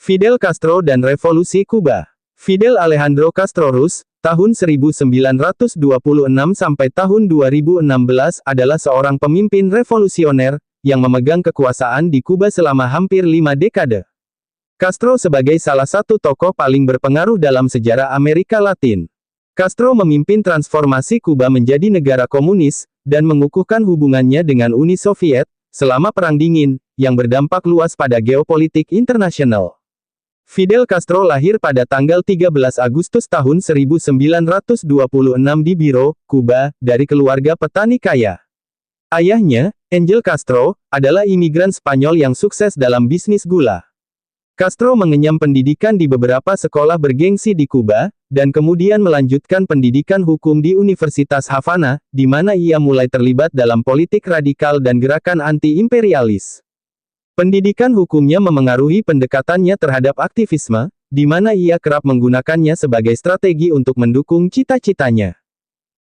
Fidel Castro dan Revolusi Kuba. Fidel Alejandro Castro Ruz, tahun 1926 sampai tahun 2016 adalah seorang pemimpin revolusioner, yang memegang kekuasaan di Kuba selama hampir 5 dekade. Castro sebagai salah satu tokoh paling berpengaruh dalam sejarah Amerika Latin. Castro memimpin transformasi Kuba menjadi negara komunis, dan mengukuhkan hubungannya dengan Uni Soviet, selama Perang Dingin, yang berdampak luas pada geopolitik internasional. Fidel Castro lahir pada tanggal 13 Agustus tahun 1926 di Biro, Kuba, dari keluarga petani kaya. Ayahnya, Angel Castro, adalah imigran Spanyol yang sukses dalam bisnis gula. Castro mengenyam pendidikan di beberapa sekolah bergengsi di Kuba, dan kemudian melanjutkan pendidikan hukum di Universitas Havana, di mana ia mulai terlibat dalam politik radikal dan gerakan anti-imperialis. Pendidikan hukumnya memengaruhi pendekatannya terhadap aktivisme, di mana ia kerap menggunakannya sebagai strategi untuk mendukung cita-citanya.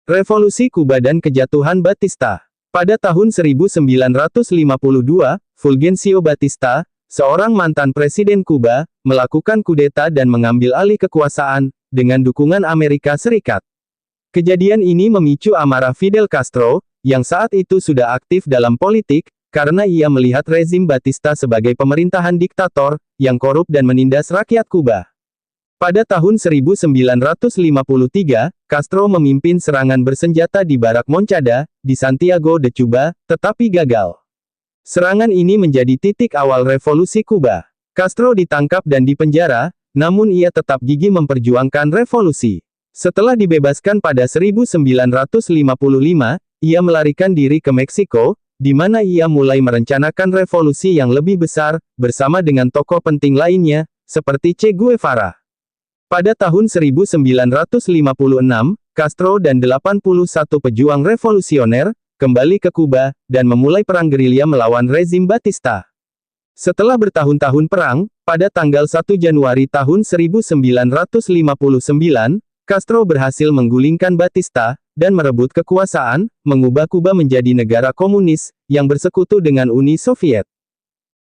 Revolusi Kuba dan kejatuhan Batista. Pada tahun 1952, Fulgencio Batista, seorang mantan presiden Kuba, melakukan kudeta dan mengambil alih kekuasaan, dengan dukungan Amerika Serikat. Kejadian ini memicu amarah Fidel Castro, yang saat itu sudah aktif dalam politik, karena ia melihat rezim Batista sebagai pemerintahan diktator, yang korup dan menindas rakyat Kuba. Pada tahun 1953, Castro memimpin serangan bersenjata di Barak Moncada, di Santiago de Cuba, tetapi gagal. Serangan ini menjadi titik awal revolusi Kuba. Castro ditangkap dan dipenjara, namun ia tetap gigih memperjuangkan revolusi. Setelah dibebaskan pada 1955, ia melarikan diri ke Meksiko, di mana ia mulai merencanakan revolusi yang lebih besar, bersama dengan tokoh penting lainnya, seperti Che Guevara. Pada tahun 1956, Castro dan 81 pejuang revolusioner, kembali ke Kuba, dan memulai perang gerilya melawan rezim Batista. Setelah bertahun-tahun perang, pada tanggal 1 Januari tahun 1959, Castro berhasil menggulingkan Batista, dan merebut kekuasaan, mengubah Kuba menjadi negara komunis, yang bersekutu dengan Uni Soviet.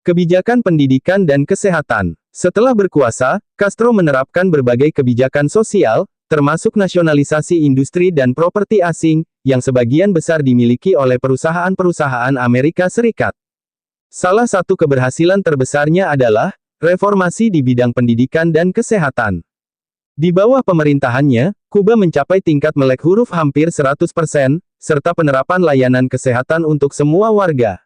Kebijakan pendidikan dan kesehatan. Setelah berkuasa, Castro menerapkan berbagai kebijakan sosial, termasuk nasionalisasi industri dan properti asing, yang sebagian besar dimiliki oleh perusahaan-perusahaan Amerika Serikat. Salah satu keberhasilan terbesarnya adalah, reformasi di bidang pendidikan dan kesehatan. Di bawah pemerintahannya, Kuba mencapai tingkat melek huruf hampir 100%, serta penerapan layanan kesehatan untuk semua warga.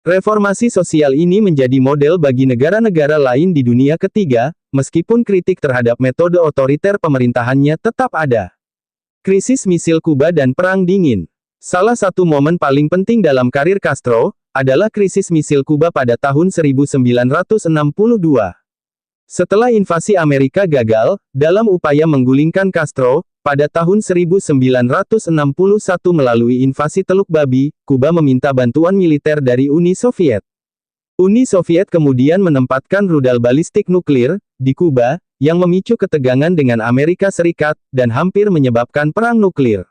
Reformasi sosial ini menjadi model bagi negara-negara lain di dunia ketiga, meskipun kritik terhadap metode otoriter pemerintahannya tetap ada. Krisis misil Kuba dan Perang Dingin. Salah satu momen paling penting dalam karir Castro, adalah krisis misil Kuba pada tahun 1962. Setelah invasi Amerika gagal, dalam upaya menggulingkan Castro, pada tahun 1961 melalui invasi Teluk Babi, Kuba meminta bantuan militer dari Uni Soviet. Uni Soviet kemudian menempatkan rudal balistik nuklir di Kuba, yang memicu ketegangan dengan Amerika Serikat, dan hampir menyebabkan perang nuklir.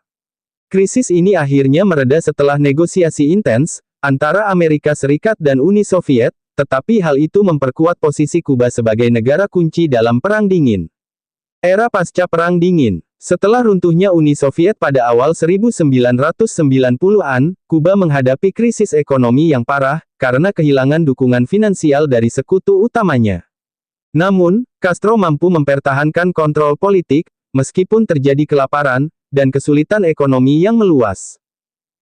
Krisis ini akhirnya mereda setelah negosiasi intens, antara Amerika Serikat dan Uni Soviet, tetapi hal itu memperkuat posisi Kuba sebagai negara kunci dalam Perang Dingin. Era pasca Perang Dingin. Setelah runtuhnya Uni Soviet pada awal 1990-an, Kuba menghadapi krisis ekonomi yang parah, karena kehilangan dukungan finansial dari sekutu utamanya. Namun, Castro mampu mempertahankan kontrol politik, meskipun terjadi kelaparan, dan kesulitan ekonomi yang meluas.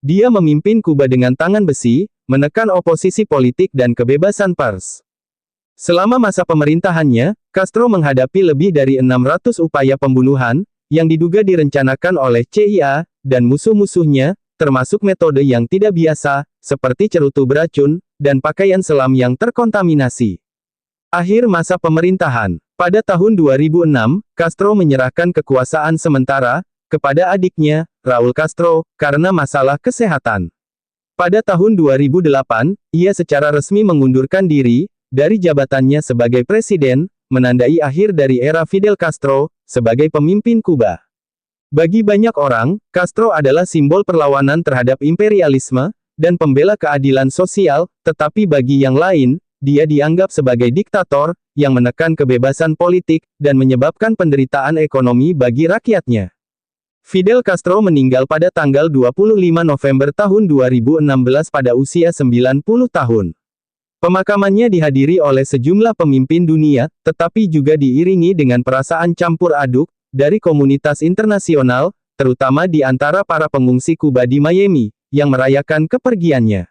Dia memimpin Kuba dengan tangan besi, menekan oposisi politik dan kebebasan pers. Selama masa pemerintahannya, Castro menghadapi lebih dari 600 upaya pembunuhan, yang diduga direncanakan oleh CIA, dan musuh-musuhnya, termasuk metode yang tidak biasa, seperti cerutu beracun, dan pakaian selam yang terkontaminasi. Akhir masa pemerintahan. Pada tahun 2006, Castro menyerahkan kekuasaan sementara, kepada adiknya, Raul Castro, karena masalah kesehatan. Pada tahun 2008, ia secara resmi mengundurkan diri dari jabatannya sebagai presiden, menandai akhir dari era Fidel Castro sebagai pemimpin Kuba. Bagi banyak orang, Castro adalah simbol perlawanan terhadap imperialisme dan pembela keadilan sosial, tetapi bagi yang lain, dia dianggap sebagai diktator, yang menekan kebebasan politik, dan menyebabkan penderitaan ekonomi bagi rakyatnya. Fidel Castro meninggal pada tanggal 25 November tahun 2016 pada usia 90 tahun. Pemakamannya dihadiri oleh sejumlah pemimpin dunia, tetapi juga diiringi dengan perasaan campur aduk dari komunitas internasional, terutama di antara para pengungsi Kuba di Miami, yang merayakan kepergiannya.